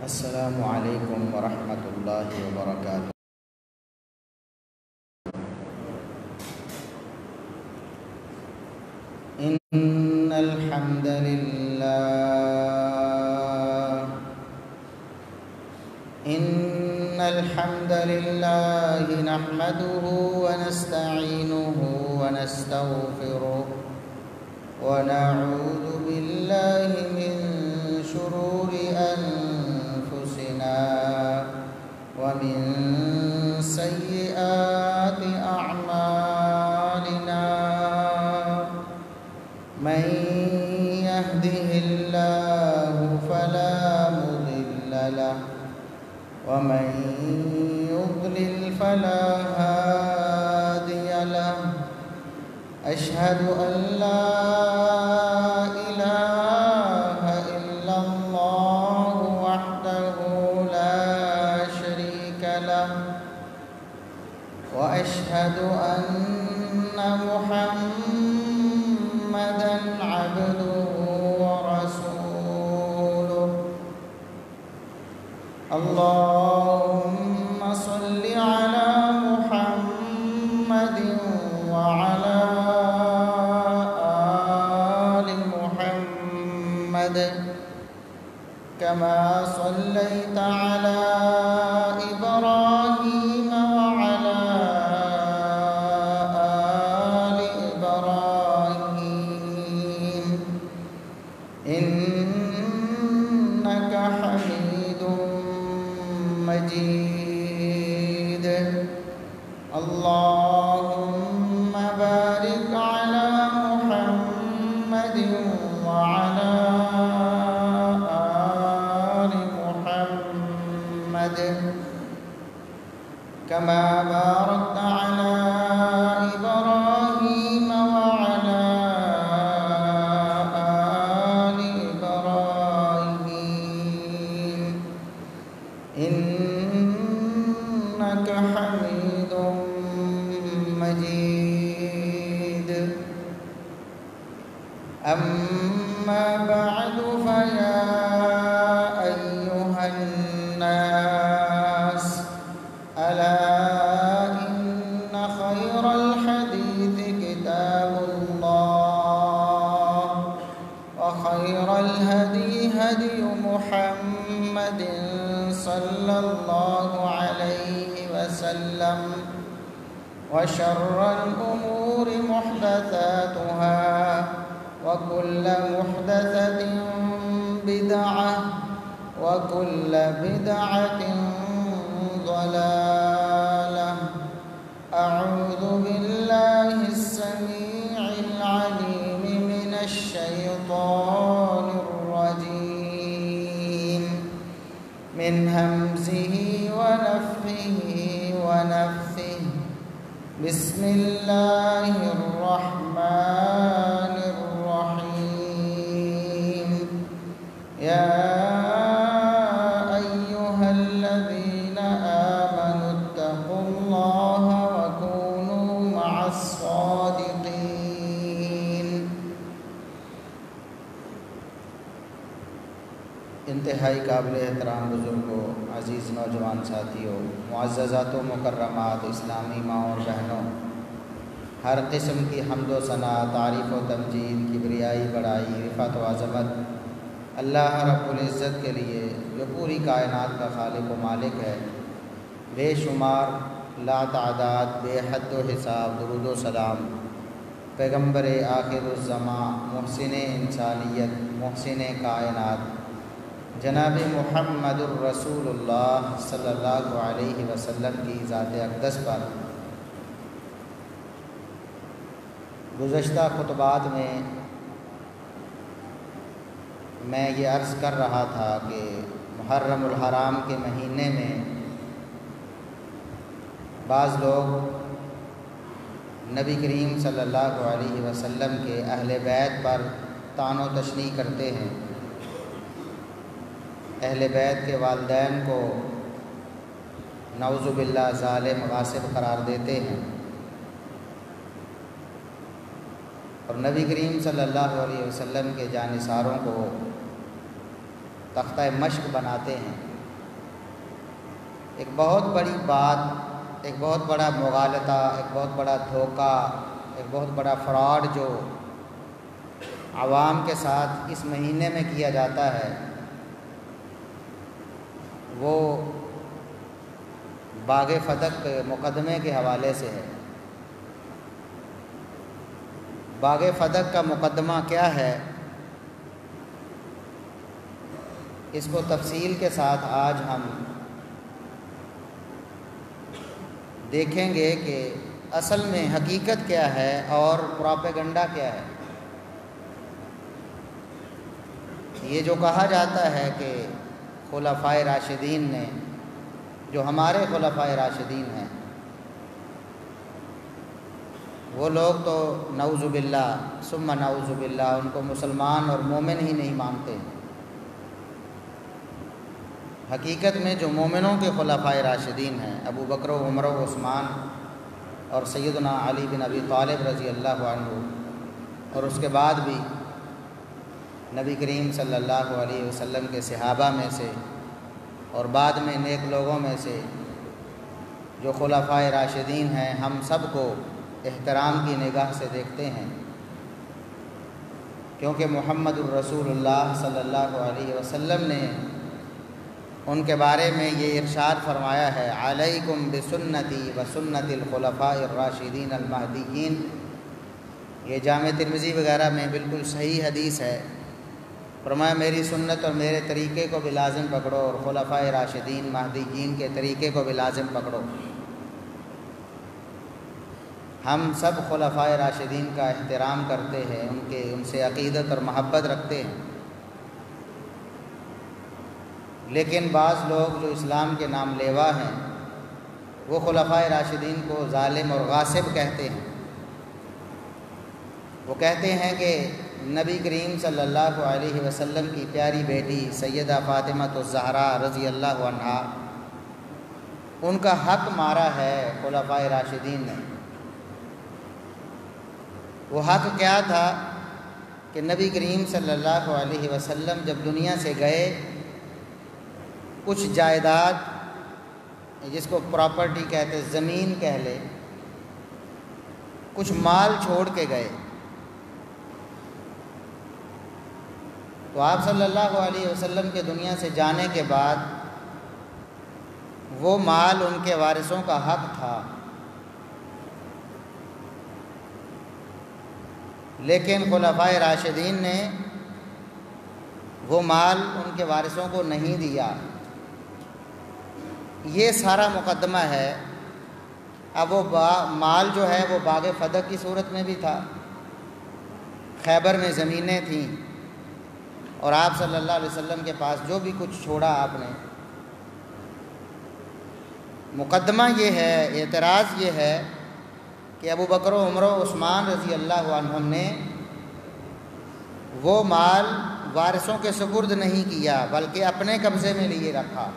السلام علیکم ورحمۃ اللہ وبرکاتہ۔ ان الحمد للہ نحمده ونستعینه ونستغفره ونعوذ باللہ من شرور انفسنا ومن سیئات اعمالنا من يهده الله فلا مضل له ومن يضلل فلا هادي له أشهد أن لا إله إلا الله وحده لا شريك له وأشهد أن محمدًا عبده ورسوله اللهم صل على محمد وعلى آل محمد كما صليت على إبراهيم وعلى آل إبراهيم إنك حميد مجيد اللهم بارك على محمد وعلى آل محمد كما باركت على إبراهيم وعلى آل إبراهيم إنك حميد مجيد أما بعد فيا أيها الناس ألا إن خير الحديث كتاب الله وخير الهدي هدي محمد صلى الله عليه وسلم وشر الأمور محدثاتها وكل محدثة بدعة وكل بدعة ضلالة أعوذ بالله السميع العليم من الشيطان الرجيم من همزه ونفخه ونفثه بسم الله الرحمن الرحيم يا أيها الذين آمنوا اتقوا الله وكونوا مع الصادقين۔ انتہائی قابل احترام بزرگوں، عزیز نوجوان ساتھیوں، معززات و مکرمات اسلامی ماں اور بہنوں، ہر قسم کی حمد و ثنا، تعریف و تمجید، کبریائی، بڑائی، رفعت و عظمت اللہ رب العزت کے لیے جو پوری کائنات کا خالق و مالک ہے۔ بے شمار لا تعداد بے حد و حساب درود و سلام پیغمبر آخر الزماں، محسن انسانیت، محسن کائنات جناب محمد الرسول اللہ صلی اللہ علیہ وسلم کی ذات اقدس پر۔ گزشتہ خطبات میں یہ عرض کر رہا تھا کہ محرم الحرام کے مہینے میں بعض لوگ نبی کریم صلی اللہ علیہ وسلم کے اہل بیت پر طعن و تشنیع کرتے ہیں، اہل بیت کے والدین کو نعوذ باللہ ظالم غاصب قرار دیتے ہیں، اور نبی کریم صلی اللہ علیہ وسلم کے جانثاروں کو تختہ مشق بناتے ہیں۔ ایک بہت بڑی بات، ایک بہت بڑا مغالطہ، ایک بہت بڑا دھوکہ، ایک بہت بڑا فراڈ جو عوام کے ساتھ اس مہینے میں کیا جاتا ہے، وہ باغ فتق مقدمے کے حوالے سے ہے۔ باغ فتق کا مقدمہ کیا ہے، اس کو تفصیل کے ساتھ آج ہم دیکھیں گے کہ اصل میں حقیقت کیا ہے اور پروپیگنڈا کیا ہے۔ یہ جو کہا جاتا ہے کہ خلفائے راشدین نے، جو ہمارے خلفائے راشدین ہیں، وہ لوگ تو نعوذ باللہ ثم نعوذ باللہ ان کو مسلمان اور مومن ہی نہیں مانتے۔ حقیقت میں جو مومنوں کے خلفائے راشدین ہیں، ابو بکر و عمر و عثمان اور سیدنا علی بن ابی طالب رضی اللہ عنہ، اور اس کے بعد بھی نبی کریم صلی اللہ علیہ وسلم کے صحابہ میں سے اور بعد میں نیک لوگوں میں سے جو خلفائے راشدین ہیں، ہم سب کو احترام کی نگاہ سے دیکھتے ہیں، کیونکہ محمد الرسول اللہ صلی اللہ علیہ وسلم نے ان کے بارے میں یہ ارشاد فرمایا ہے، علیکم بسنتی وسنت الخلفاء الراشدین المہدیین۔ یہ جامع ترمذی وغیرہ میں بالکل صحیح حدیث ہے۔ فرمایا میری سنت اور میرے طریقے کو بھی لازم پکڑو، اور خلفائے راشدین مہدیین کے طریقے کو بھی لازم پکڑو۔ ہم سب خلفائے راشدین کا احترام کرتے ہیں، ان سے عقیدت اور محبت رکھتے ہیں، لیکن بعض لوگ جو اسلام کے نام لیوا ہیں، وہ خلفائے راشدین کو ظالم اور غاصب کہتے ہیں۔ وہ کہتے ہیں کہ نبی کریم صلی اللہ علیہ وسلم کی پیاری بیٹی سیدہ فاطمہ الزہرا رضی اللہ عنہا، ان کا حق مارا ہے خلفائے راشدین نے۔ وہ حق کیا تھا کہ نبی کریم صلی اللہ علیہ وسلم جب دنیا سے گئے، کچھ جائیداد، جس کو پراپرٹی کہتے، زمین کہہ لے، کچھ مال چھوڑ کے گئے۔ تو آپ صلی اللہ علیہ وسلم کے دنیا سے جانے کے بعد وہ مال ان کے وارثوں کا حق تھا، لیکن خلفائے راشدین نے وہ مال ان کے وارثوں کو نہیں دیا۔ یہ سارا مقدمہ ہے۔ اب وہ مال جو ہے وہ باغ فتق کی صورت میں بھی تھا، خیبر میں زمینیں تھیں، اور آپ صلی اللہ علیہ وسلم کے پاس جو بھی کچھ چھوڑا آپ نے، مقدمہ یہ ہے، اعتراض یہ ہے کہ ابو بکر و عمر و عثمان رضی اللہ عنہم نے وہ مال وارثوں کے سپرد نہیں کیا، بلکہ اپنے قبضے میں لیے رکھا۔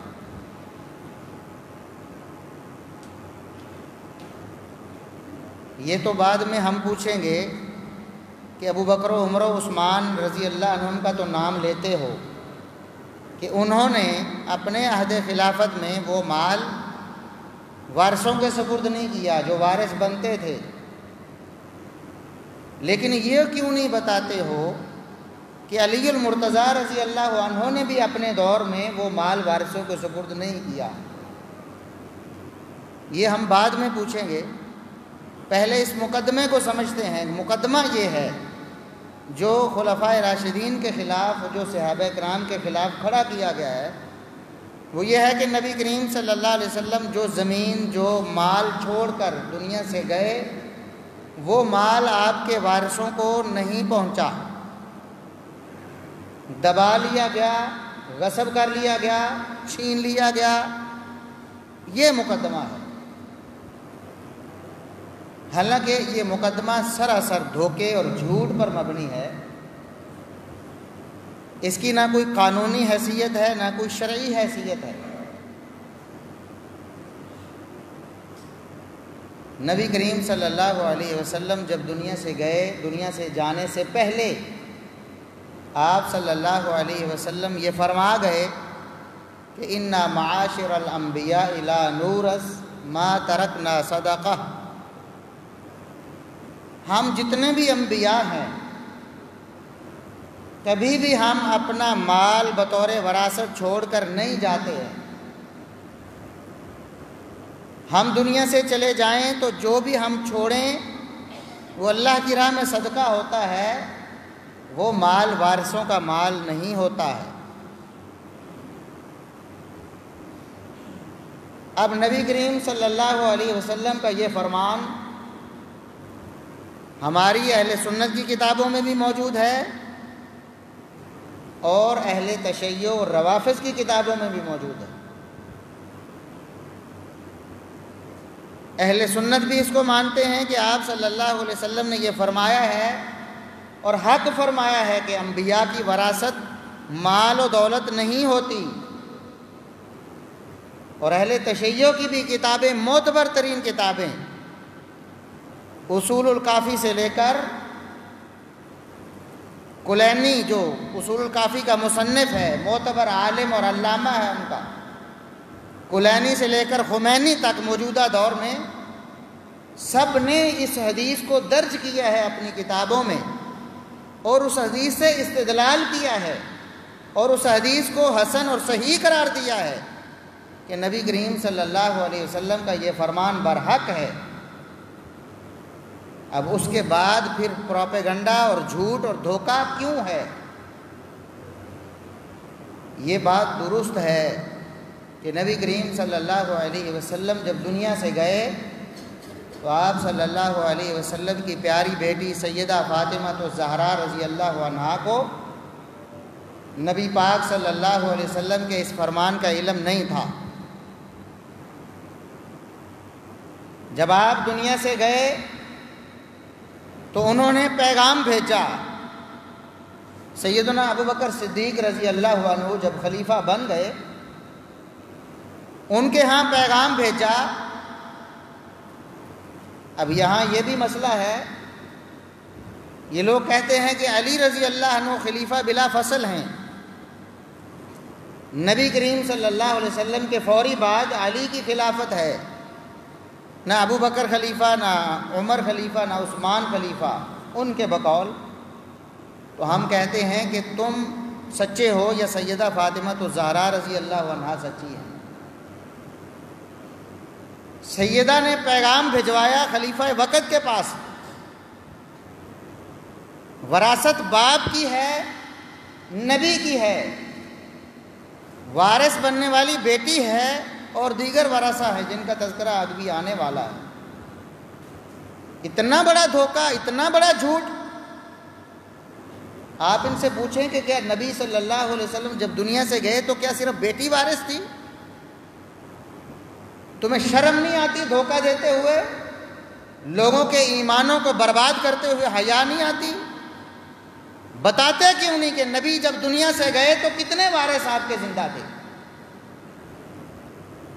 یہ تو بعد میں ہم پوچھیں گے کہ ابو بکر و عمر و عثمان رضی اللہ عنہم کا تو نام لیتے ہو کہ انہوں نے اپنے عہد خلافت میں وہ مال وارثوں کے سپرد نہیں کیا جو وارث بنتے تھے، لیکن یہ کیوں نہیں بتاتے ہو کہ علی المرتضیٰ رضی اللہ عنہ نے بھی اپنے دور میں وہ مال وارثوں کے سپرد نہیں کیا؟ یہ ہم بعد میں پوچھیں گے، پہلے اس مقدمے کو سمجھتے ہیں۔ مقدمہ یہ ہے جو خلفائے راشدین کے خلاف، جو صحابہ کرام کے خلاف کھڑا کیا گیا ہے، وہ یہ ہے کہ نبی کریم صلی اللہ علیہ وسلم جو زمین، جو مال چھوڑ کر دنیا سے گئے، وہ مال آپ کے وارثوں کو نہیں پہنچا، دبا لیا گیا، غصب کر لیا گیا، چھین لیا گیا۔ یہ مقدمہ ہے، حالانکہ یہ مقدمہ سراسر دھوکے اور جھوٹ پر مبنی ہے۔ اس کی نہ کوئی قانونی حیثیت ہے، نہ کوئی شرعی حیثیت ہے۔ نبی کریم صلی اللہ علیہ وسلم جب دنیا سے گئے، دنیا سے جانے سے پہلے آپ صلی اللہ علیہ وسلم یہ فرما گئے کہ اِنَّا مَعَاشِرَ الْأَنْبِيَاءِ لَا نُورَثُ مَا تَرَكْنَا صَدَقَةً، ہم جتنے بھی انبیاء ہیں کبھی بھی ہم اپنا مال بطور وراثت چھوڑ کر نہیں جاتے ہیں۔ ہم دنیا سے چلے جائیں تو جو بھی ہم چھوڑیں وہ اللہ کی راہ میں صدقہ ہوتا ہے، وہ مال وارثوں کا مال نہیں ہوتا ہے۔ اب نبی کریم صلی اللہ علیہ وسلم کا یہ فرمان ہماری اہل سنت کی کتابوں میں بھی موجود ہے اور اہل تشیع اور روافض کی کتابوں میں بھی موجود ہے۔ اہل سنت بھی اس کو مانتے ہیں کہ آپ صلی اللہ علیہ وسلم نے یہ فرمایا ہے اور حق فرمایا ہے کہ انبیاء کی وراثت مال و دولت نہیں ہوتی، اور اہل تشیع کی بھی کتابیں معتبر ترین کتابیں اصول الکافی سے لے کر کلینی، جو اصول الکافی کا مصنف ہے، معتبر عالم اور علامہ ہے ان کا، کلینی سے لے کر خمینی تک موجودہ دور میں سب نے اس حدیث کو درج کیا ہے اپنی کتابوں میں، اور اس حدیث سے استدلال کیا ہے اور اس حدیث کو حسن اور صحیح قرار دیا ہے کہ نبی کریم صلی اللہ علیہ وسلم کا یہ فرمان برحق ہے۔ اب اس کے بعد پھر پروپیگنڈا اور جھوٹ اور دھوکہ کیوں ہے؟ یہ بات درست ہے کہ نبی کریم صلی اللہ علیہ وسلم جب دنیا سے گئے تو آپ صلی اللہ علیہ وسلم کی پیاری بیٹی سیدہ فاطمہ الزہرا رضی اللہ عنہا کو نبی پاک صلی اللہ علیہ وسلم کے اس فرمان کا علم نہیں تھا۔ جب آپ دنیا سے گئے تو انہوں نے پیغام بھیجا۔ سیدنا ابو بکر صدیق رضی اللہ عنہ جب خلیفہ بن گئے ان کے ہاں پیغام بھیجا۔ اب یہاں یہ بھی مسئلہ ہے، یہ لوگ کہتے ہیں کہ علی رضی اللہ عنہ خلیفہ بلا فصل ہیں، نبی کریم صلی اللہ علیہ وسلم کے فوری بعد علی کی خلافت ہے، نہ ابو بکر خلیفہ، نہ عمر خلیفہ، نہ عثمان خلیفہ ان کے بقول۔ تو ہم کہتے ہیں کہ تم سچے ہو یا سیدہ فاطمہ الزہرا رضی اللہ عنہا سچی ہیں۔ سیدہ نے پیغام بھجوایا خلیفہ وقت کے پاس، وراثت باپ کی ہے، نبی کی ہے، وارث بننے والی بیٹی ہے اور دیگر ورثہ ہیں جن کا تذکرہ آج بھی آنے والا ہے۔ اتنا بڑا دھوکہ، اتنا بڑا جھوٹ۔ آپ ان سے پوچھیں کہ کیا نبی صلی اللہ علیہ وسلم جب دنیا سے گئے تو کیا صرف بیٹی وارث تھی؟ تمہیں شرم نہیں آتی دھوکہ دیتے ہوئے، لوگوں کے ایمانوں کو برباد کرتے ہوئے حیا نہیں آتی؟ بتاتے کیوں نہیں کہ نبی جب دنیا سے گئے تو کتنے وارث آپ کے زندہ تھے؟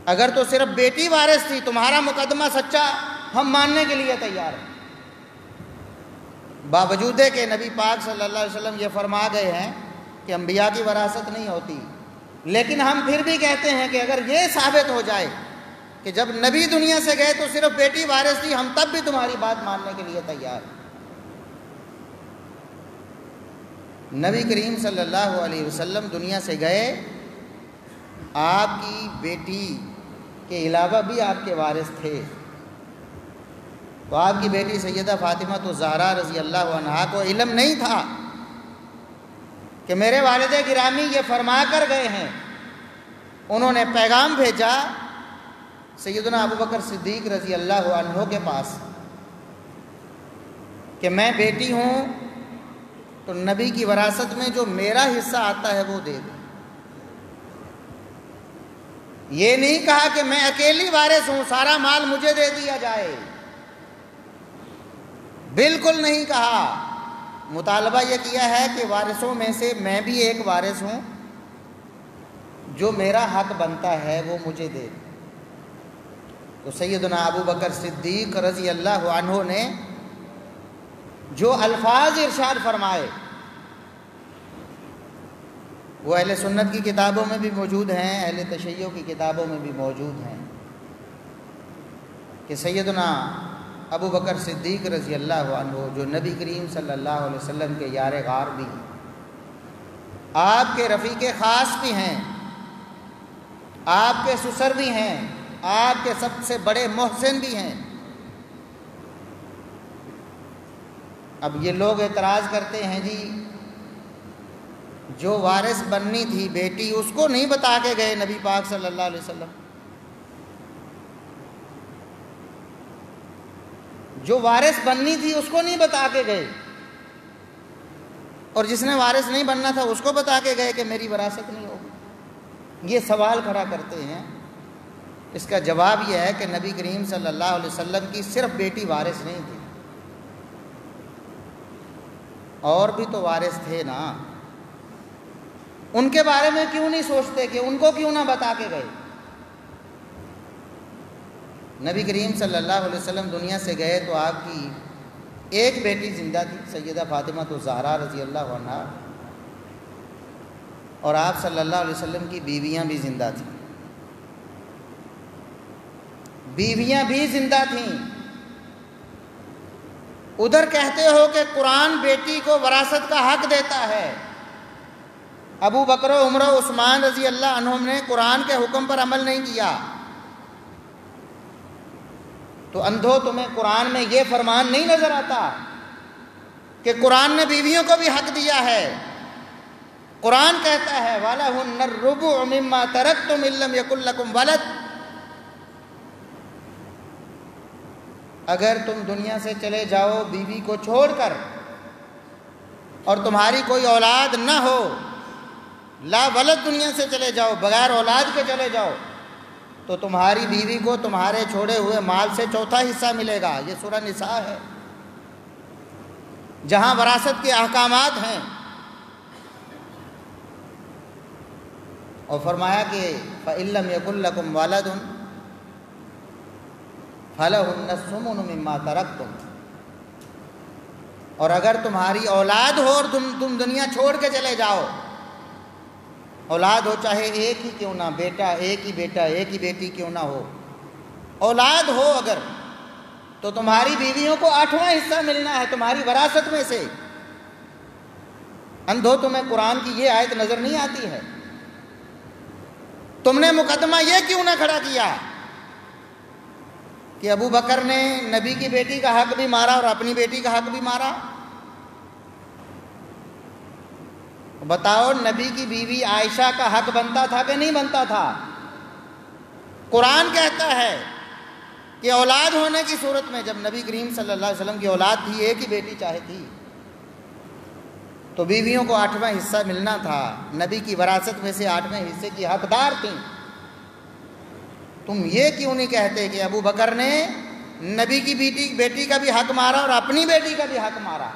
اگر تو صرف بیٹی وارث تھی، تمہارا مقدمہ سچا، ہم ماننے کے لیے تیار ہیں، باوجود کہ نبی پاک صلی اللہ علیہ وسلم یہ فرما گئے ہیں کہ انبیاء کی وراثت نہیں ہوتی، لیکن ہم پھر بھی کہتے ہیں کہ اگر یہ ثابت ہو جائے کہ جب نبی دنیا سے گئے تو صرف بیٹی وارث تھی، ہم تب بھی تمہاری بات ماننے کے لیے تیار ہیں۔ نبی کریم صلی اللہ علیہ وسلم دنیا سے گئے، آپ کی بیٹی کے علاوہ بھی آپ کے وارث تھے، تو آپ کی بیٹی سیدہ فاطمہ الزہرا رضی اللہ عنہا کو علم نہیں تھا کہ میرے والد گرامی یہ فرما کر گئے ہیں۔ انہوں نے پیغام بھیجا سیدنا ابو بکر صدیق رضی اللہ عنہ کے پاس کہ میں بیٹی ہوں تو نبی کی وراثت میں جو میرا حصہ آتا ہے وہ دے دیں۔ یہ نہیں کہا کہ میں اکیلی وارث ہوں، سارا مال مجھے دے دیا جائے، بالکل نہیں کہا۔ مطالبہ یہ کیا ہے کہ وارثوں میں سے میں بھی ایک وارث ہوں، جو میرا حق بنتا ہے وہ مجھے دے۔ تو سیدنا ابو بکر صدیق رضی اللہ عنہ نے جو الفاظ ارشاد فرمائے وہ اہل سنت کی کتابوں میں بھی موجود ہیں، اہل تشیع کی کتابوں میں بھی موجود ہیں کہ سیدنا ابو بکر صدیق رضی اللہ عنہ جو نبی کریم صلی اللہ علیہ وسلم کے یار غار بھی ہیں، آپ کے رفیق خاص بھی ہیں، آپ کے سسر بھی ہیں، آپ کے سب سے بڑے محسن بھی ہیں۔ اب یہ لوگ اعتراض کرتے ہیں جی جو وارث بننی تھی بیٹی اس کو نہیں بتا کے گئے نبی پاک صلی اللہ علیہ وسلم، جو وارث بننی تھی اس کو نہیں بتا کے گئے، اور جس نے وارث نہیں بننا تھا اس کو بتا کے گئے کہ میری وراثت نہیں ہوگی۔ یہ سوال کھڑا کرتے ہیں۔ اس کا جواب یہ ہے کہ نبی کریم صلی اللہ علیہ وسلم کی صرف بیٹی وارث نہیں تھی، اور بھی تو وارث تھے نا، ان کے بارے میں کیوں نہیں سوچتے کہ ان کو کیوں نہ بتا کے گئے؟ نبی کریم صلی اللہ علیہ وسلم دنیا سے گئے تو آپ کی ایک بیٹی زندہ تھی، سیدہ فاطمہ الزہرا رضی اللہ عنہا، اور آپ صلی اللہ علیہ وسلم کی بیویاں بھی زندہ تھیں، بیویاں بھی زندہ تھیں۔ ادھر کہتے ہو کہ قرآن بیٹی کو وراثت کا حق دیتا ہے، ابو بکر و عمر و عثمان رضی اللہ عنہم نے قرآن کے حکم پر عمل نہیں کیا، تو اندھو تمہیں قرآن میں یہ فرمان نہیں نظر آتا کہ قرآن نے بیویوں کو بھی حق دیا ہے؟ قرآن کہتا ہے وَلَهُنَّ الرُّبُعُ مِمَّا تَرَكْتُمْ إِن لَّمْ يَكُن لَّكُمْ وَلَدٌ، اگر تم دنیا سے چلے جاؤ بیوی کو چھوڑ کر اور تمہاری کوئی اولاد نہ ہو، لا ولد دنیا سے چلے جاؤ، بغیر اولاد کے چلے جاؤ، تو تمہاری بیوی کو تمہارے چھوڑے ہوئے مال سے چوتھا حصہ ملے گا۔ یہ سورہ نساء ہے جہاں وراثت کے احکامات ہیں، اور فرمایا کہ فَإِن لَّمْ يَكُن لَّكُمْ وَلَدٌ فَلَهُنَّ الثُّمُنُ مِمَّا تَرَكْتُمْ، اور اگر تمہاری اولاد ہو اور تم دنیا چھوڑ کے چلے جاؤ، اولاد ہو چاہے ایک ہی کیوں نہ، بیٹا ایک ہی بیٹا ایک ہی بیٹی کیوں نہ ہو، اولاد ہو اگر، تو تمہاری بیویوں کو 8واں حصہ ملنا ہے تمہاری وراثت میں سے۔ اندھو تمہیں قرآن کی یہ آیت نظر نہیں آتی ہے؟ تم نے مقدمہ یہ کیوں نہ کھڑا کیا کہ ابو بکر نے نبی کی بیٹی کا حق بھی مارا اور اپنی بیٹی کا حق بھی مارا؟ بتاؤ نبی کی بیوی عائشہ کا حق بنتا تھا کہ نہیں بنتا تھا؟ قرآن کہتا ہے کہ اولاد ہونے کی صورت میں، جب نبی کریم صلی اللہ علیہ وسلم کی اولاد تھی، ایک ہی بیٹی چاہے تھی، تو بیویوں کو 8واں حصہ ملنا تھا، نبی کی وراثت میں سے 8ویں حصے کی حقدار تھیں۔ تم یہ کیوں نہیں کہتے کہ ابو بکر نے نبی کی بیٹی کا بھی حق مارا اور اپنی بیٹی کا بھی حق مارا؟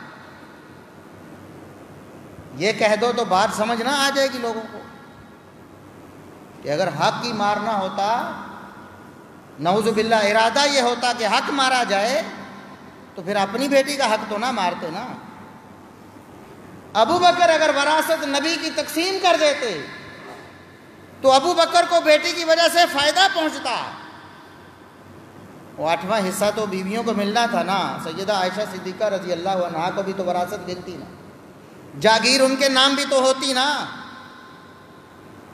یہ کہہ دو تو بات سمجھ نہ آ جائے گی لوگوں کو کہ اگر حق کی مارنا ہوتا، نعوذ باللہ ارادہ یہ ہوتا کہ حق مارا جائے، تو پھر اپنی بیٹی کا حق تو نہ مارتے نا۔ ابو بکر اگر وراثت نبی کی تقسیم کر دیتے تو ابو بکر کو بیٹی کی وجہ سے فائدہ پہنچتا، وہ 8واں حصہ تو بیویوں کو ملنا تھا نا۔ سیدہ عائشہ صدیقہ رضی اللہ عنہا کو بھی تو وراثت ملتی نا، جاگیر ان کے نام بھی تو ہوتی نا۔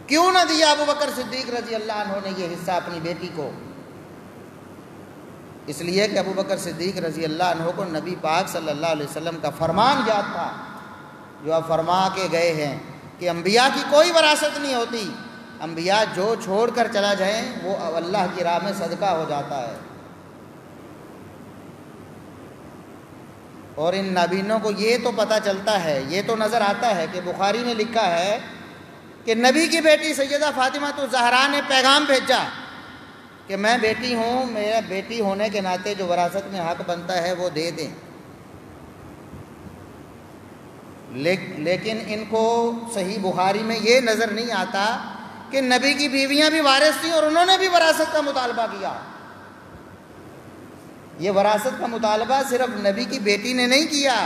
کیوں نہ دیا ابو بکر صدیق رضی اللہ عنہ نے یہ حصہ اپنی بیٹی کو؟ اس لیے کہ ابو بکر صدیق رضی اللہ عنہ کو نبی پاک صلی اللہ علیہ وسلم کا فرمان یاد تھا، جو آپ فرما کے گئے ہیں کہ انبیاء کی کوئی وراثت نہیں ہوتی، انبیاء جو چھوڑ کر چلا جائیں وہ اللہ کی راہ میں صدقہ ہو جاتا ہے۔ اور ان نابینوں کو یہ تو پتہ چلتا ہے، یہ تو نظر آتا ہے کہ بخاری میں لکھا ہے کہ نبی کی بیٹی سیدہ فاطمہ الزہرا نے پیغام بھیجا کہ میں بیٹی ہوں، میرا بیٹی ہونے کے ناطے جو وراثت میں حق بنتا ہے وہ دے دیں، لیکن ان کو صحیح بخاری میں یہ نظر نہیں آتا کہ نبی کی بیویاں بھی وارث تھیں اور انہوں نے بھی وراثت کا مطالبہ کیا۔ یہ وراثت کا مطالبہ صرف نبی کی بیٹی نے نہیں کیا،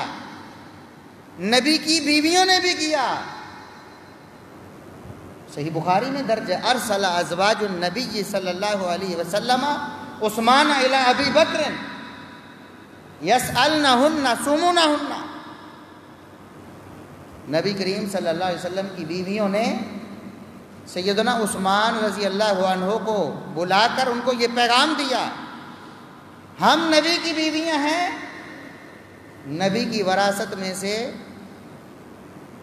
نبی کی بیویوں نے بھی کیا۔ صحیح بخاری میں درج ہے، ارسل ازواج النبی صلی اللہ علیہ وسلم عثمان الی ابی بکر یسألنہن سمونہن۔ نبی کریم صلی اللہ علیہ وسلم کی بیویوں نے سیدنا عثمان رضی اللہ عنہ کو بلا کر ان کو یہ پیغام دیا، ہم نبی کی بیویاں ہیں، نبی کی وراثت میں سے،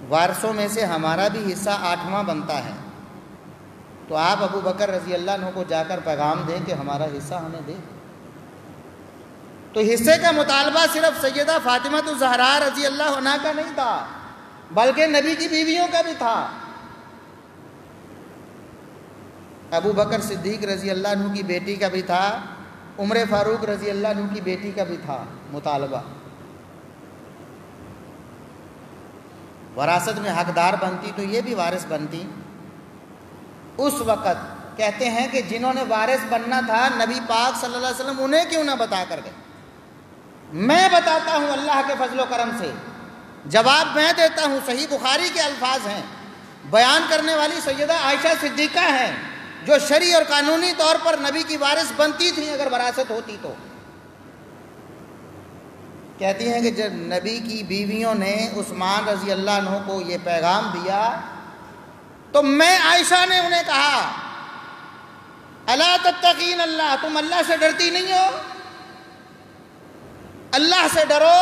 وارثوں میں سے ہمارا بھی حصہ 8واں بنتا ہے، تو آپ ابو بکر رضی اللہ عنہ کو جا کر پیغام دیں کہ ہمارا حصہ ہمیں دے۔ تو حصے کا مطالبہ صرف سیدہ فاطمہ الزہرا رضی اللہ عنہ کا نہیں تھا، بلکہ نبی کی بیویوں کا بھی تھا۔ ابو بکر صدیق رضی اللہ عنہ کی بیٹی کا بھی تھا، عمر فاروق رضی اللہ عنہ کی بیٹی کا بھی تھا مطالبہ۔ وراثت میں حقدار بنتی تو یہ بھی وارث بنتی۔ اس وقت کہتے ہیں کہ جنہوں نے وارث بننا تھا نبی پاک صلی اللہ علیہ وسلم انہیں کیوں نہ بتا کر گئے؟ میں بتاتا ہوں اللہ کے فضل و کرم سے، جواب میں دیتا ہوں، صحیح بخاری کے الفاظ ہیں، بیان کرنے والی سیدہ عائشہ صدیقہ ہیں جو شرعی اور قانونی طور پر نبی کی وارث بنتی تھیں اگر وراثت ہوتی تو۔ کہتی ہیں کہ جب نبی کی بیویوں نے عثمان رضی اللہ عنہ کو یہ پیغام دیا تو میں عائشہ نے انہیں کہا، الا تتقین اللہ، تم اللہ سے ڈرتی نہیں ہو؟ اللہ سے ڈرو۔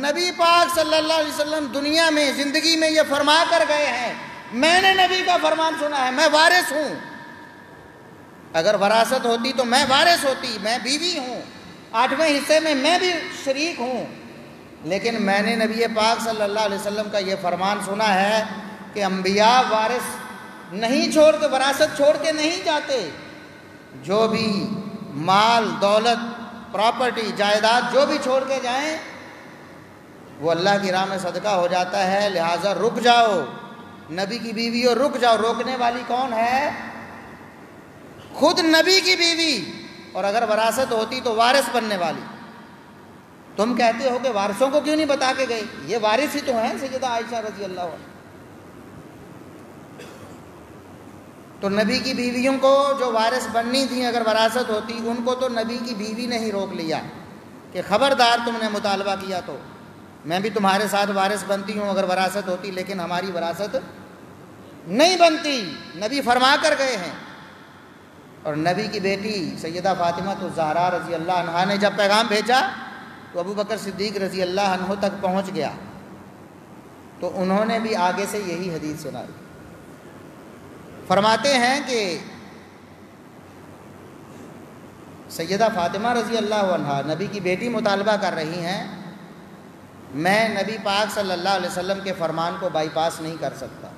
نبی پاک صلی اللہ علیہ وسلم دنیا میں زندگی میں یہ فرما کر گئے ہیں، میں نے نبی کا فرمان سنا ہے، میں وارث ہوں، اگر وراثت ہوتی تو میں وارث ہوتی، میں بیوی ہوں، 8ویں حصے میں میں بھی شریک ہوں، لیکن میں نے نبی پاک صلی اللہ علیہ وسلم کا یہ فرمان سنا ہے کہ انبیاء وارث نہیں چھوڑ کے، وراثت چھوڑ کے نہیں جاتے، جو بھی مال دولت پراپرٹی جائیداد جو بھی چھوڑ کے جائیں وہ اللہ کی راہ میں صدقہ ہو جاتا ہے، لہٰذا رک جاؤ، نبی کی بیویوں رک جاؤ۔ روکنے والی کون ہے؟ خود نبی کی بیوی، اور اگر وراثت ہوتی تو وارث بننے والی۔ تم کہتے ہو کہ وارثوں کو کیوں نہیں بتا کے گئے؟ یہ وارث ہی تو ہیں سیدہ عائشہ رضی اللہ عنہ۔ تو نبی کی بیویوں کو جو وارث بننی تھیں اگر وراثت ہوتی، ان کو تو نبی کی بیوی نے ہی روک لیا کہ خبردار تم نے مطالبہ کیا تو میں بھی تمہارے ساتھ وارث بنتی ہوں اگر وراثت ہوتی، لیکن ہماری وراثت نہیں بنتی، نبی فرما کر گئے ہیں۔ اور نبی کی بیٹی سیدہ فاطمہ الزہرا رضی اللہ عنہا نے جب پیغام بھیجا تو ابو بکر صدیق رضی اللہ عنہ تک پہنچ گیا، تو انہوں نے بھی آگے سے یہی حدیث سنائی۔ فرماتے ہیں کہ سیدہ فاطمہ رضی اللہ عنہا نبی کی بیٹی مطالبہ کر رہی ہیں، میں نبی پاک صلی اللہ علیہ وسلم کے فرمان کو بائی پاس نہیں کر سکتا،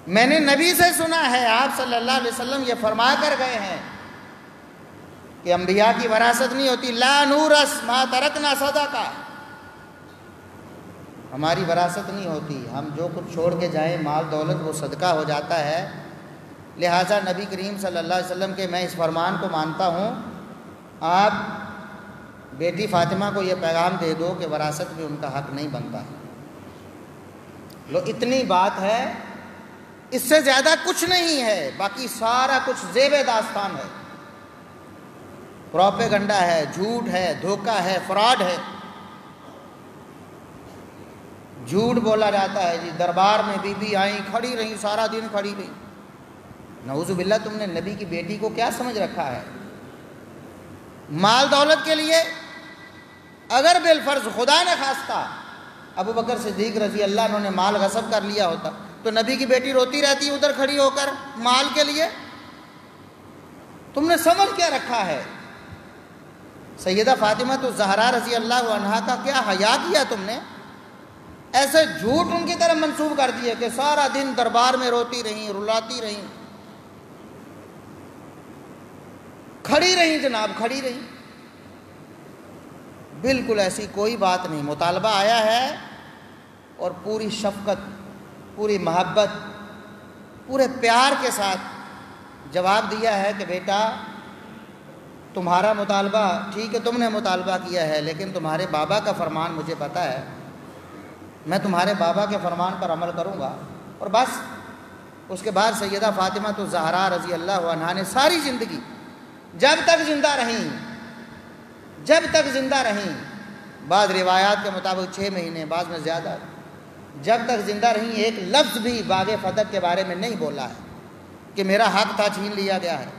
میں نے نبی سے سنا ہے، آپ صلی اللہ علیہ وسلم یہ فرما کر گئے ہیں کہ انبیاء کی وراثت نہیں ہوتی، لا نورث ما ترکنا صدقہ، ہماری وراثت نہیں ہوتی، ہم جو کچھ چھوڑ کے جائیں مال دولت وہ صدقہ ہو جاتا ہے، لہٰذا نبی کریم صلی اللہ علیہ وسلم کے میں اس فرمان کو مانتا ہوں، آپ بیٹی فاطمہ کو یہ پیغام دے دو کہ وراثت میں ان کا حق نہیں بنتا ہے۔ لو اتنی بات ہے، اس سے زیادہ کچھ نہیں ہے، باقی سارا کچھ زیب داستان ہے، پروپیگنڈا ہے، جھوٹ ہے، دھوکہ ہے، فراڈ ہے۔ جھوٹ بولا جاتا ہے جی دربار میں بی بی آئیں کھڑی رہیں، سارا دن کھڑی رہیں، نعوذ باللہ تم نے نبی کی بیٹی کو کیا سمجھ رکھا ہے؟ مال دولت کے لیے اگر بالفرض خدا نہ خواستہ ابو بکر صدیق رضی اللہ عنہ نے مال غصب کر لیا ہوتا تو نبی کی بیٹی روتی رہتی ادھر کھڑی ہو کر مال کے لیے؟ تم نے سمجھ کیا رکھا ہے؟ سیدہ فاطمہ الزہرا رضی اللہ عنہا کا کیا حیا کیا تم نے؟ ایسے جھوٹ ان کی طرف منسوب کر دیے کہ سارا دن دربار میں روتی رہیں، رلاتی رہیں، کھڑی رہیں، جناب کھڑی رہیں۔ بالکل ایسی کوئی بات نہیں، مطالبہ آیا ہے اور پوری شفقت، پوری محبت، پورے پیار کے ساتھ جواب دیا ہے کہ بیٹا تمہارا مطالبہ ٹھیک ہے، تم نے مطالبہ کیا ہے، لیکن تمہارے بابا کا فرمان مجھے پتہ ہے، میں تمہارے بابا کے فرمان پر عمل کروں گا، اور بس اس کے بعد سیدہ فاطمہ تو زہرا رضی اللہ عنہا نے ساری زندگی جب تک زندہ رہیں بعض روایات کے مطابق 6 مہینے، بعض میں زیادہ، جب تک زندہ رہیں ایک لفظ بھی باغ فتح کے بارے میں نہیں بولا ہے کہ میرا حق تھا چھین لیا گیا ہے،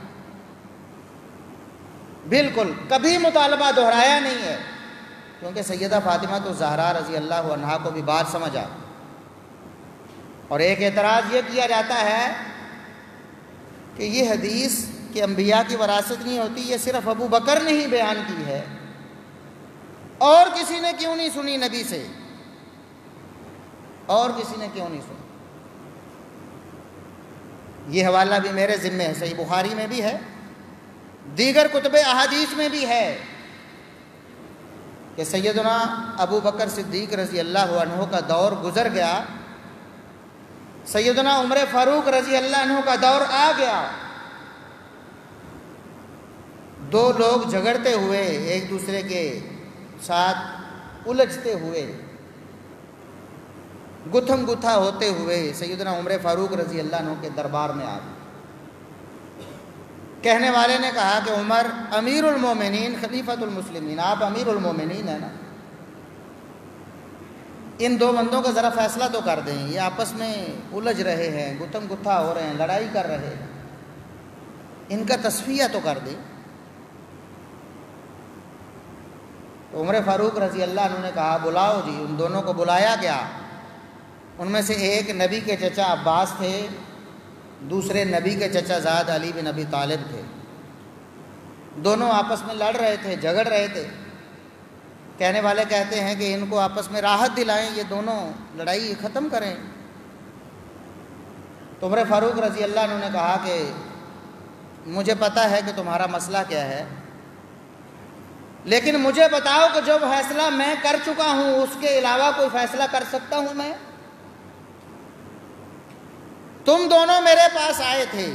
بالکل کبھی مطالبہ دہرایا نہیں ہے، کیونکہ سیدہ فاطمہ تو زہرا رضی اللہ عنہا کو بھی بات سمجھ آ۔ اور ایک اعتراض یہ کیا جاتا ہے کہ یہ حدیث کہ انبیاء کی وراثت نہیں ہوتی، یہ صرف ابو بکر نے ہی بیان کی ہے، اور کسی نے کیوں نہیں سنی نبی سے؟ اور کسی نے کیوں نہیں سنی؟ یہ حوالہ بھی میرے ذمہ ہے، صحیح بخاری میں بھی ہے، دیگر کتب احادیث میں بھی ہے کہ سیدنا ابو بکر صدیق رضی اللہ عنہ کا دور گزر گیا، سیدنا عمر فاروق رضی اللہ عنہ کا دور آ گیا، 2 لوگ جھگڑتے ہوئے ایک دوسرے کے ساتھ الجھتے ہوئے، گتھم گتھا ہوتے ہوئے سیدنا عمر فاروق رضی اللہ عنہ کے دربار میں آ گئے۔ کہنے والے نے کہا کہ عمر امیر المومنین خلیفۃ المسلمین، آپ امیر المومنین ہیں نا، ان 2 بندوں کا ذرا فیصلہ تو کر دیں، یہ آپس میں الجھ رہے ہیں، گتھم گتھا ہو رہے ہیں، لڑائی کر رہے ہیں، ان کا تصفیہ تو کر دیں۔ تو عمر فاروق رضی اللہ عنہ نے کہا بلاؤ جی، ان دونوں کو بلایا گیا۔ ان میں سے ایک نبی کے چچا عباس تھے، دوسرے نبی کے چچا زاد علی بن ابی طالب تھے، دونوں آپس میں لڑ رہے تھے، جھگڑ رہے تھے۔ کہنے والے کہتے ہیں کہ ان کو آپس میں راحت دلائیں، یہ دونوں لڑائی ختم کریں۔ تو عمر فاروق رضی اللہ عنہ نے کہا کہ مجھے پتہ ہے کہ تمہارا مسئلہ کیا ہے، لیکن مجھے بتاؤ کہ جو فیصلہ میں کر چکا ہوں اس کے علاوہ کوئی فیصلہ کر سکتا ہوں میں؟ تم دونوں میرے پاس آئے تھے،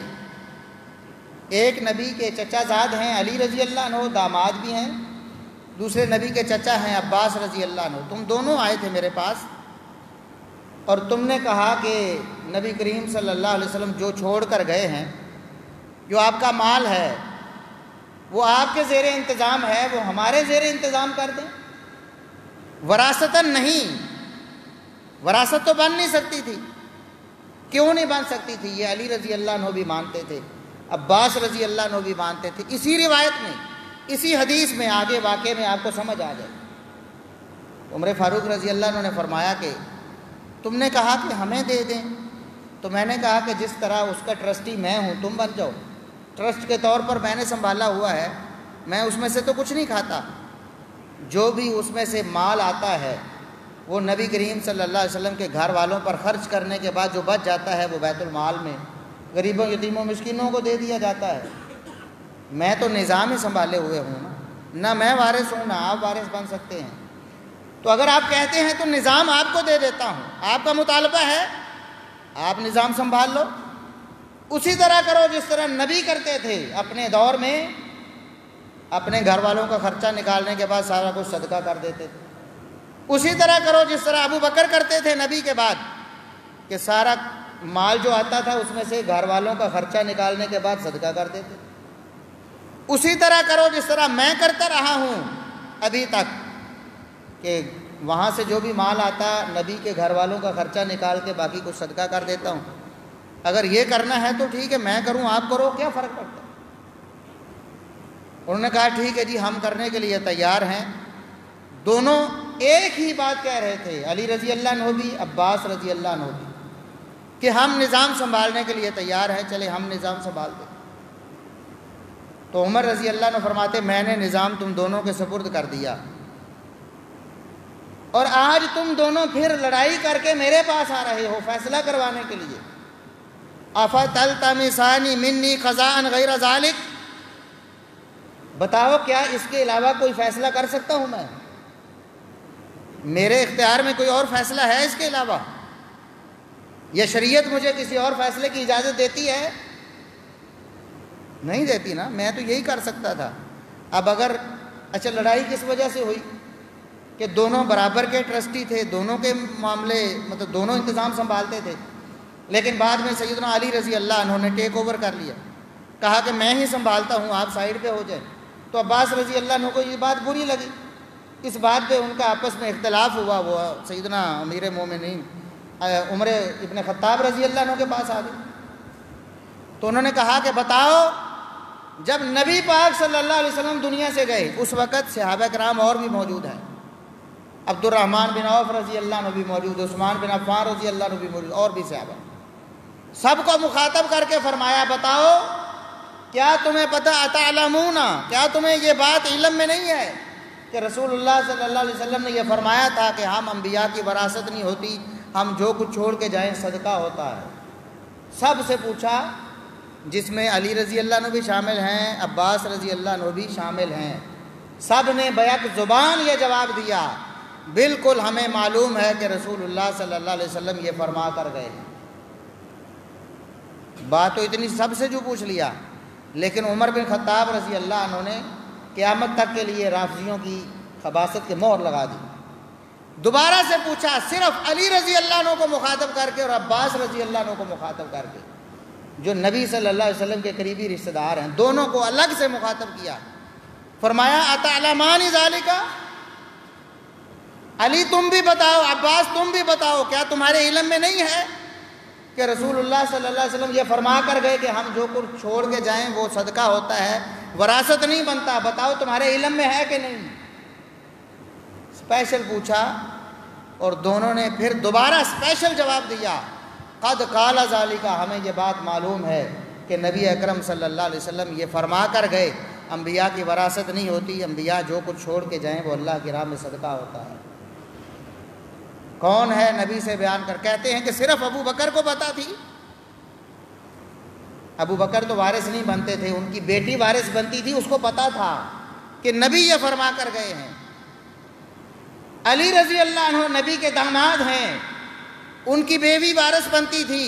ایک نبی کے چچا زاد ہیں علی رضی اللہ عنہ، داماد بھی ہیں، دوسرے نبی کے چچا ہیں عباس رضی اللہ عنہ، تم دونوں آئے تھے میرے پاس اور تم نے کہا کہ نبی کریم صلی اللہ علیہ وسلم جو چھوڑ کر گئے ہیں، جو آپ کا مال ہے وہ آپ کے زیر انتظام ہے، وہ ہمارے زیر انتظام کر دیں۔ وراثتاً نہیں، وراثت تو بن نہیں سکتی تھی، کیوں نہیں بن سکتی تھی؟ یہ علی رضی اللہ عنہ بھی مانتے تھے، عباس رضی اللہ عنہ بھی مانتے تھے۔ اسی روایت میں، اسی حدیث میں، آگے واقعے میں آپ کو سمجھ آ جائے۔ عمر فاروق رضی اللہ عنہ نے فرمایا کہ تم نے کہا کہ ہمیں دے دیں، تو میں نے کہا کہ جس طرح اس کا ٹرسٹی میں ہوں تم بن جاؤ، ٹرسٹ کے طور پر میں نے سنبھالا ہوا ہے، میں اس میں سے تو کچھ نہیں کھاتا، جو بھی اس میں سے مال آتا ہے وہ نبی کریم صلی اللہ علیہ وسلم کے گھر والوں پر خرچ کرنے کے بعد جو بچ جاتا ہے وہ بیت المال میں غریبوں یتیموں مسکینوں کو دے دیا جاتا ہے۔ میں تو نظام ہی سنبھالے ہوئے ہوں نا، نہ میں وارث ہوں نہ آپ وارث بن سکتے ہیں، تو اگر آپ کہتے ہیں تو نظام آپ کو دے دیتا ہوں، آپ کا مطالبہ ہے آپ نظام سنبھال لو، اسی طرح کرو جس طرح نبی کرتے تھے، اپنے دور میں اپنے گھر والوں کا خرچہ نکالنے کے بعد سارا کچھ صدقہ کر دیتے تھے، اسی طرح کرو جس طرح ابو بکر کرتے تھے نبی کے بعد، کہ سارا مال جو آتا تھا اس میں سے گھر والوں کا خرچہ نکالنے کے بعد صدقہ کر دیتے، اسی طرح کرو جس طرح میں کرتا رہا ہوں ابھی تک، کہ وہاں سے جو بھی مال آتا نبی کے گھر والوں کا خرچہ نکال کے باقی کچھ صدقہ کر دیتا ہوں۔ اگر یہ کرنا ہے تو ٹھیک ہے، میں کروں آپ کرو، کیا فرق پڑتا ہے؟ انہوں نے کہا ٹھیک ہے جی، ہم کرنے کے لیے تیار ہیں۔ دونوں ایک ہی بات کہہ رہے تھے، علی رضی اللہ عنہ بھی، عباس رضی اللہ عنہ بھی، کہ ہم نظام سنبھالنے کے لیے تیار ہیں، چلے ہم نظام سنبھال دیں۔ تو عمر رضی اللہ عنہ فرماتے میں نے نظام تم دونوں کے سپرد کر دیا، اور آج تم دونوں پھر لڑائی کر کے میرے پاس آ رہے ہو فیصلہ کروانے کے لیے۔ افتلتمسانی منی قضاء غیر ذلک، بتاؤ کیا اس کے علاوہ کوئی فیصلہ کر سکتا ہوں میں؟ میرے اختیار میں کوئی اور فیصلہ ہے اس کے علاوہ؟ یا شریعت مجھے کسی اور فیصلے کی اجازت دیتی ہے؟ نہیں دیتی نا، میں تو یہی کر سکتا تھا۔ اب اگر اچھا لڑائی کس وجہ سے ہوئی کہ دونوں برابر کے ٹرسٹی تھے، دونوں کے معاملے مطلب دونوں انتظام سنبھالتے تھے، لیکن بعد میں سیدنا علی رضی اللہ عنہ نے ٹیک اوور کر لیا، کہا کہ میں ہی سنبھالتا ہوں، آپ سائیڈ پہ ہو جائیں۔ تو عباس رضی اللہ عنہ کو یہ بات بری لگی، اس بات پہ ان کا آپس میں اختلاف ہوا، وہ سیدنا امیر مومنین عمر ابن خطاب رضی اللہ عنہ کے پاس آ گئے۔ تو انہوں نے کہا کہ بتاؤ، جب نبی پاک صلی اللہ علیہ وسلم دنیا سے گئے اس وقت صحابہ کرام اور بھی موجود ہیں، عبد الرحمن بن عوف رضی اللہ عنہ بھی موجود، عثمان بن عفان رضی اللہ عنہ بھی موجود، اور بھی صحابہ، سب کو مخاطب کر کے فرمایا بتاؤ کیا تمہیں پتہ اتعلمون، کیا تمہیں یہ بات علم میں نہیں ہے کہ رسول اللہ صلی اللہ علیہ وسلم نے یہ فرمایا تھا کہ ہم انبیاء کی وراثت نہیں ہوتی، ہم جو کچھ چھوڑ کے جائیں صدقہ ہوتا ہے۔ سب سے پوچھا، جس میں علی رضی اللہ عنہ بھی شامل ہیں، عباس رضی اللہ عنہ بھی شامل ہیں، سب نے بیک زبان یہ جواب دیا بالکل ہمیں معلوم ہے کہ رسول اللہ صلی اللہ علیہ وسلم یہ فرما کر گئے ہیں۔ بات تو اتنی سب سے جو پوچھ لیا، لیکن عمر بن خطاب رضی اللہ عنہ نے قیامت تک کے لیے رافضیوں کی خباثت کے مہر لگا دی۔ دوبارہ سے پوچھا، صرف علی رضی اللہ عنہ کو مخاطب کر کے اور عباس رضی اللہ عنہ کو مخاطب کر کے، جو نبی صلی اللہ علیہ وسلم کے قریبی رشتہ دار ہیں، دونوں کو الگ سے مخاطب کیا۔ فرمایا اتعلمان ذالک، علی تم بھی بتاؤ، عباس تم بھی بتاؤ، کیا تمہارے علم میں نہیں ہے کہ رسول اللہ صلی اللہ علیہ وسلم یہ فرما کر گئے کہ ہم جو کچھ چھوڑ کے جائیں وہ صدقہ ہوتا ہے، وراثت نہیں بنتا، بتاؤ تمہارے علم میں ہے کہ نہیں؟ اسپیشل پوچھا، اور دونوں نے پھر دوبارہ اسپیشل جواب دیا، قد قال ذالک، ہمیں یہ بات معلوم ہے کہ نبی اکرم صلی اللہ علیہ وسلم یہ فرما کر گئے انبیاء کی وراثت نہیں ہوتی، انبیاء جو کچھ چھوڑ کے جائیں وہ اللہ کی راہ میں صدقہ ہوتا ہے۔ کون ہے نبی سے بیان کر؟ کہتے ہیں کہ صرف ابو بکر کو پتہ تھی۔ ابو بکر تو وارث نہیں بنتے تھے، ان کی بیٹی وارث بنتی تھی، اس کو پتہ تھا کہ نبی یہ فرما کر گئے ہیں۔ علی رضی اللہ عنہ نبی کے داماد ہیں، ان کی بیوی وارث بنتی تھی،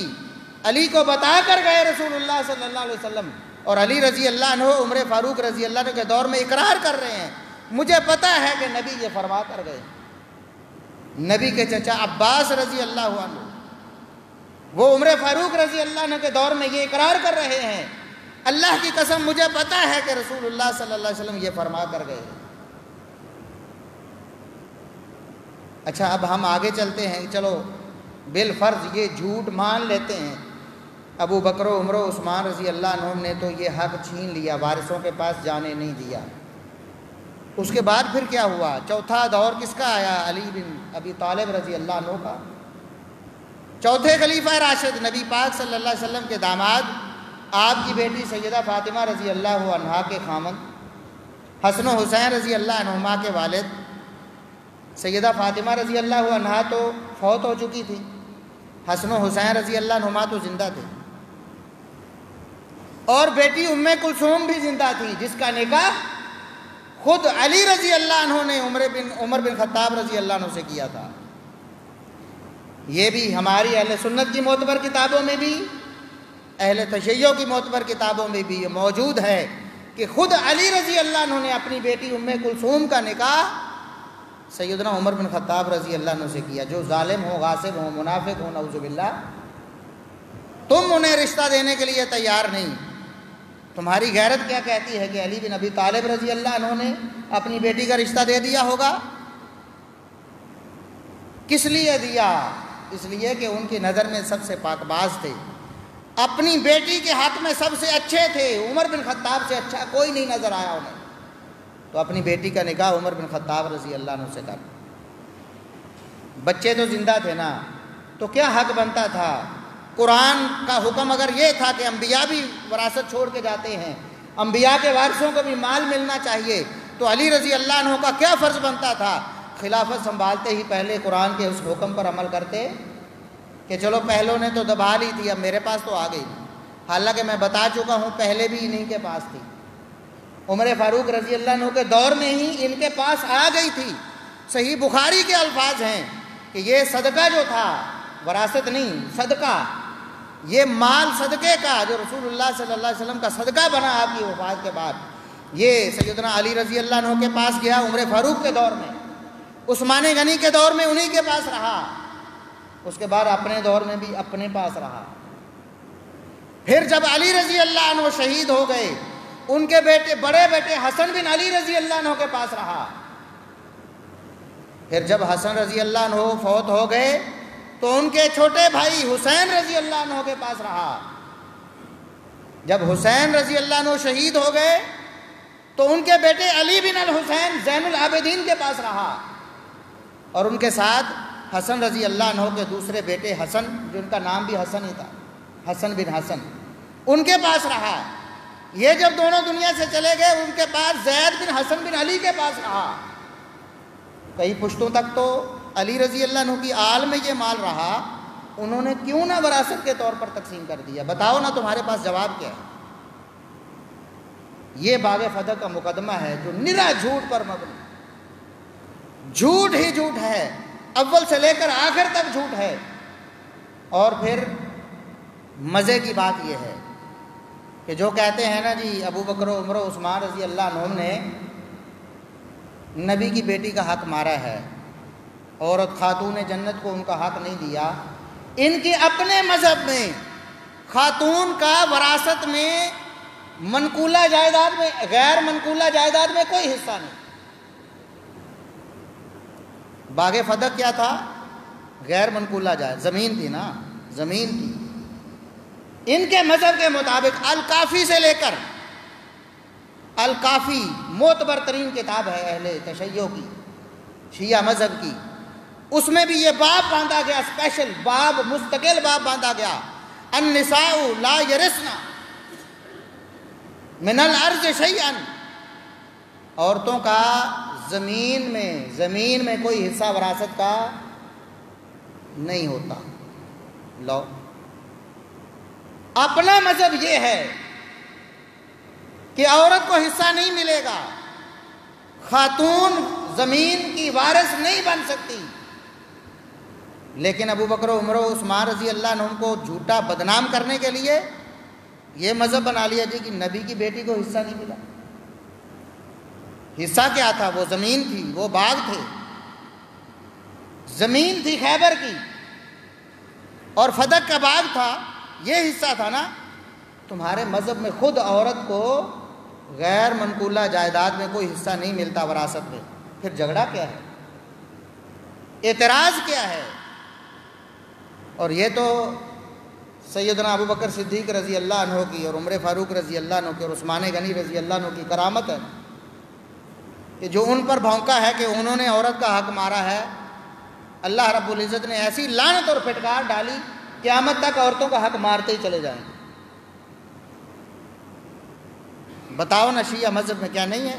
علی کو بتا کر گئے رسول اللہ صلی اللہ علیہ وسلم، اور علی رضی اللہ عنہ عمر فاروق رضی اللہ عنہ کے دور میں اقرار کر رہے ہیں مجھے پتہ ہے کہ نبی یہ فرما کر گئے۔ نبی کے چچا عباس رضی اللہ عنہ وہ عمر فاروق رضی اللہ عنہ کے دور میں یہ اقرار کر رہے ہیں، اللہ کی قسم مجھے پتہ ہے کہ رسول اللہ صلی اللہ علیہ وسلم یہ فرما کر گئے۔ اچھا اب ہم آگے چلتے ہیں، چلو بالفرض یہ جھوٹ مان لیتے ہیں، ابو بکر و عمر و عثمان رضی اللہ عنہ نے تو یہ حق چھین لیا، وارثوں کے پاس جانے نہیں دیا۔ اس کے بعد پھر کیا ہوا؟ چوتھا دور کس کا آیا؟ علی بن ابی طالب رضی اللہ عنہ کا، چوتھے خلیفہ راشد، نبی پاک صلی اللہ علیہ وسلم کے داماد، آپ کی بیٹی سیدہ فاطمہ رضی اللہ عنہا کے خامند، حسن و حسین رضی اللہ عنہما کے والد۔ سیدہ فاطمہ رضی اللہ عنہا تو فوت ہو چکی تھی، حسن و حسین رضی اللہ عنہما تو زندہ تھے، اور بیٹی ام کلثوم بھی زندہ تھی، جس کا نکاح خود علی رضی اللہ عنہ نے عمر بن خطاب رضی اللہ عنہ سے کیا تھا۔ یہ بھی ہماری اہل سنت کی معتبر کتابوں میں بھی، اہل تشیع کی معتبر کتابوں میں بھی یہ موجود ہے کہ خود علی رضی اللہ عنہ نے اپنی بیٹی ام کلثوم کا نکاح سیدنا عمر بن خطاب رضی اللہ عنہ سے کیا۔ جو ظالم ہو، غاصب ہو، منافق ہو، نعوذ باللہ، تم انہیں رشتہ دینے کے لیے تیار نہیں، تمہاری غیرت کیا کہتی ہے کہ علی بن ابی طالب رضی اللہ عنہ نے اپنی بیٹی کا رشتہ دے دیا ہوگا؟ کس لیے دیا؟ اس لیے کہ ان کی نظر میں سب سے پاک باز تھے، اپنی بیٹی کے حق میں سب سے اچھے تھے، عمر بن خطاب سے اچھا کوئی نہیں نظر آیا انہیں، تو اپنی بیٹی کا نکاح عمر بن خطاب رضی اللہ عنہ سے کر۔ بچے تو زندہ تھے نا، تو کیا حق بنتا تھا؟ قرآن کا حکم اگر یہ تھا کہ انبیاء بھی وراثت چھوڑ کے جاتے ہیں، انبیاء کے وارثوں کو بھی مال ملنا چاہیے، تو علی رضی اللہ عنہ کا کیا فرض بنتا تھا؟ خلافت سنبھالتے ہی پہلے قرآن کے اس حکم پر عمل کرتے کہ چلو پہلوں نے تو دبا لی تھی، اب میرے پاس تو آ گئی، حالانکہ میں بتا چکا ہوں پہلے بھی انہی کے پاس تھی، عمر فاروق رضی اللہ عنہ کے دور میں ہی ان کے پاس آ گئی تھی۔ صحیح بخاری کے الفاظ ہیں کہ یہ صدقہ جو تھا، وراثت نہیں، صدقہ، یہ مال صدقے کا جو رسول اللہ صلی اللہ علیہ وسلم کا صدقہ بنا آپ کی وفات کے بعد، یہ سیدنا علی رضی اللہ عنہ کے پاس گیا عمر فاروق کے دور میں، عثمان غنی کے دور میں انہی کے پاس رہا، اس کے بعد اپنے دور میں بھی اپنے پاس رہا۔ پھر جب علی رضی اللہ عنہ شہید ہو گئے، ان کے بیٹے بڑے بیٹے حسن بن علی رضی اللہ عنہ کے پاس رہا۔ پھر جب حسن رضی اللہ عنہ فوت ہو گئے تو ان کے چھوٹے بھائی حسین رضی اللہ عنہ کے پاس رہا۔ جب حسین رضی اللہ عنہ شہید ہو گئے تو ان کے بیٹے علی بن الحسین زین العابدین کے پاس رہا، اور ان کے ساتھ حسن رضی اللہ عنہ کے دوسرے بیٹے حسن، جن کا نام بھی حسن ہی تھا، حسن بن حسن، ان کے پاس رہا۔ یہ جب دونوں دنیا سے چلے گئے، ان کے بعد زید بن حسن بن علی کے پاس رہا۔ کئی پشتوں تک تو علی رضی اللہ عنہ کی آل میں یہ مال رہا، انہوں نے کیوں نہ وراثت کے طور پر تقسیم کر دیا؟ بتاؤ نا، تمہارے پاس جواب کیا ہے؟ یہ باغ فتح کا مقدمہ ہے جو نرا جھوٹ پر مبنی، جھوٹ ہی جھوٹ ہے، اول سے لے کر آخر تک جھوٹ ہے۔ اور پھر مزے کی بات یہ ہے کہ جو کہتے ہیں نا جی ابو بکر و عمر و عثمان رضی اللہ عنہم نے نبی کی بیٹی کا حق مارا ہے، عورت خاتون جنت کو ان کا حق نہیں دیا، ان کے اپنے مذہب میں خاتون کا وراثت میں منقولہ جائیداد میں، غیر منقولہ جائیداد میں کوئی حصہ نہیں۔ باغ فتح کیا تھا؟ غیر منقولہ جائیداد، زمین تھی نا، زمین تھی۔ ان کے مذہب کے مطابق الکافی سے لے کر، الکافی معتبر ترین کتاب ہے اہل تشیع کی، شیعہ مذہب کی، اس میں بھی یہ باب باندھا گیا، اسپیشل باب، مستقل باب باندھا گیا، النساء لا یرثن من الارض شیئا، عورتوں کا زمین میں کوئی حصہ وراثت کا نہیں ہوتا۔ لو، اپنا مذہب یہ ہے کہ عورت کو حصہ نہیں ملے گا، خاتون زمین کی وارث نہیں بن سکتی، لیکن ابو بکر و عمر و عثمان رضی اللہ عنہ کو جھوٹا بدنام کرنے کے لیے یہ مذہب بنا لیا جی کہ نبی کی بیٹی کو حصہ نہیں ملا۔ حصہ کیا تھا؟ وہ زمین تھی، وہ باغ تھے، زمین تھی خیبر کی، اور فتح کا باغ تھا، یہ حصہ تھا نا۔ تمہارے مذہب میں خود عورت کو غیر منقولہ جائیداد میں کوئی حصہ نہیں ملتا وراثت میں، پھر جھگڑا کیا ہے؟ اعتراض کیا ہے؟ اور یہ تو سیدنا ابو بکر صدیق رضی اللہ عنہ کی، اور عمر فاروق رضی اللہ عنہ کی، اور عثمان غنی رضی اللہ عنہ کی کرامت ہے کہ جو ان پر بھونکا ہے کہ انہوں نے عورت کا حق مارا ہے، اللہ رب العزت نے ایسی لعنت اور پھٹکار ڈالی، قیامت تک عورتوں کا حق مارتے ہی چلے جائیں۔ بتاؤ نا، شیعہ مذہب میں کیا نہیں ہے؟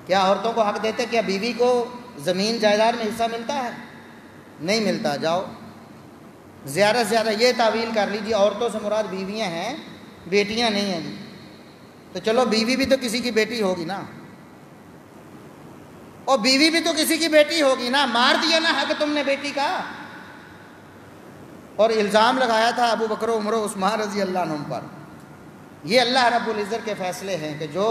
کیا عورتوں کو حق دیتے؟ کیا بیوی کو زمین جائیداد میں حصہ ملتا ہے؟ نہیں ملتا۔ جاؤ زیادہ سے زیادہ یہ تعویل کر لیجیے عورتوں سے مراد بیویاں ہیں، بیٹیاں نہیں ہیں جی، تو چلو بیوی بھی تو کسی کی بیٹی ہوگی نا، اور بیوی بھی تو کسی کی بیٹی ہوگی نا، مار دیا نا حق تم نے بیٹی کا۔ اور الزام لگایا تھا ابو بکر و عمر و عثمان رضی اللہ عنہم پر۔ یہ اللہ رب العزت کے فیصلے ہیں کہ جو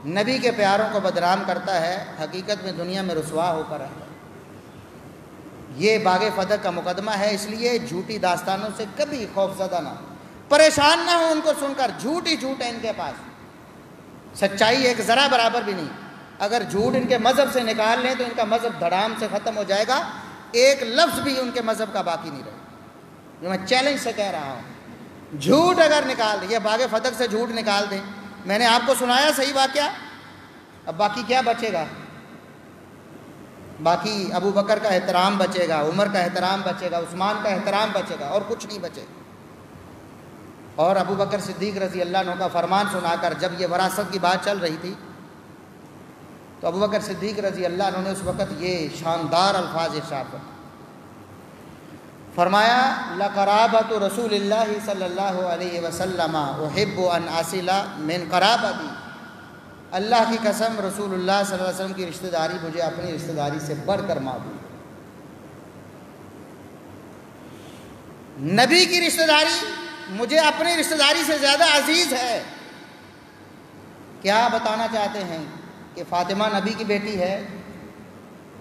نبی کے پیاروں کو بدنام کرتا ہے حقیقت میں دنیا میں رسوا ہو کر رہتا ہے۔ یہ باغ فتح کا مقدمہ ہے، اس لیے جھوٹی داستانوں سے کبھی خوف زدہ نہ ہو، پریشان نہ ہو ان کو سن کر۔ جھوٹ ہی جھوٹ ہے ان کے پاس، سچائی ایک ذرا برابر بھی نہیں۔ اگر جھوٹ ان کے مذہب سے نکال لیں تو ان کا مذہب دھڑام سے ختم ہو جائے گا، ایک لفظ بھی ان کے مذہب کا باقی نہیں رہے، جو میں چیلنج سے کہہ رہا ہوں۔ جھوٹ اگر نکال دیں، یہ باغ فتح سے جھوٹ نکال دیں، میں نے آپ کو سنایا صحیح واقعہ، اب باقی کیا بچے گا؟ باقی ابو بکر کا احترام بچے گا، عمر کا احترام بچے گا، عثمان کا احترام بچے گا، اور کچھ نہیں بچے۔ اور ابو بکر صدیق رضی اللہ عنہ کا فرمان سنا کر جب یہ وراثت کی بات چل رہی تھی تو ابو بکر صدیق رضی اللہ عنہ نے اس وقت یہ شاندار الفاظ ارشاد فرمایا، لقرابۃ رسول اللہ صلی اللہ علیہ وسلم احب ان اصل من قرابتی، اللہ کی قسم رسول اللہ صلی اللہ علیہ وسلم کی رشتہ داری مجھے اپنی رشتہ داری سے بڑھ کر معبود ہے۔ نبی کی رشتہ داری مجھے اپنی رشتہ داری سے زیادہ عزیز ہے۔ کیا بتانا چاہتے ہیں کہ فاطمہ نبی کی بیٹی ہے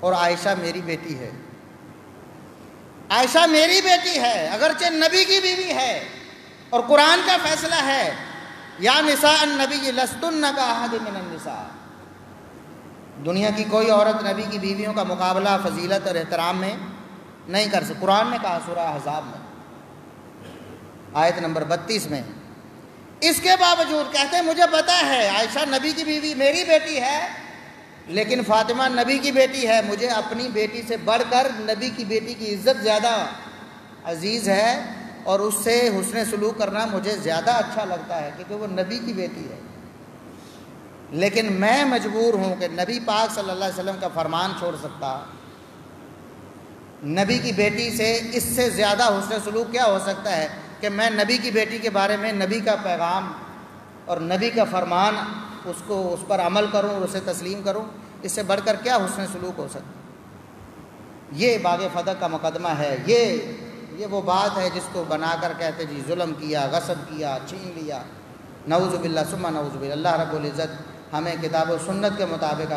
اور عائشہ میری بیٹی ہے، عائشہ میری بیٹی ہے، اگرچہ نبی کی بیوی ہے، اور قرآن کا فیصلہ ہے یا نساء النبی لستن کاحد من النساء، دنیا کی کوئی عورت نبی کی بیویوں کا مقابلہ فضیلت اور احترام میں نہیں کر سکتی۔ قرآن نے کہا سورہ احزاب میں آیت نمبر 32 میں۔ اس کے باوجود کہتے ہیں مجھے پتا ہے عائشہ نبی کی بیوی میری بیٹی ہے، لیکن فاطمہ نبی کی بیٹی ہے، مجھے اپنی بیٹی سے بڑھ کر نبی کی بیٹی کی عزت زیادہ عزیز ہے، اور اس سے حسن سلوک کرنا مجھے زیادہ اچھا لگتا ہے کیونکہ وہ نبی کی بیٹی ہے۔ لیکن میں مجبور ہوں کہ نبی پاک صلی اللہ علیہ وسلم کا فرمان چھوڑ سکتا، نبی کی بیٹی سے اس سے زیادہ حسن سلوک کیا ہو سکتا ہے کہ میں نبی کی بیٹی کے بارے میں نبی کا پیغام اور نبی کا فرمان اس پر عمل کروں اور اسے تسلیم کروں، اس سے بڑھ کر کیا حسن سلوک ہو سکتا۔ یہ باغ فتح کا مقدمہ ہے، یہ وہ بات ہے جس کو بنا کر کہتے جی ظلم کیا، غصب کیا، چھین لیا، نعوذ باللہ ثم نعوذ باللہ۔ اللہ رب العزت ہمیں کتاب و سنت کے مطابق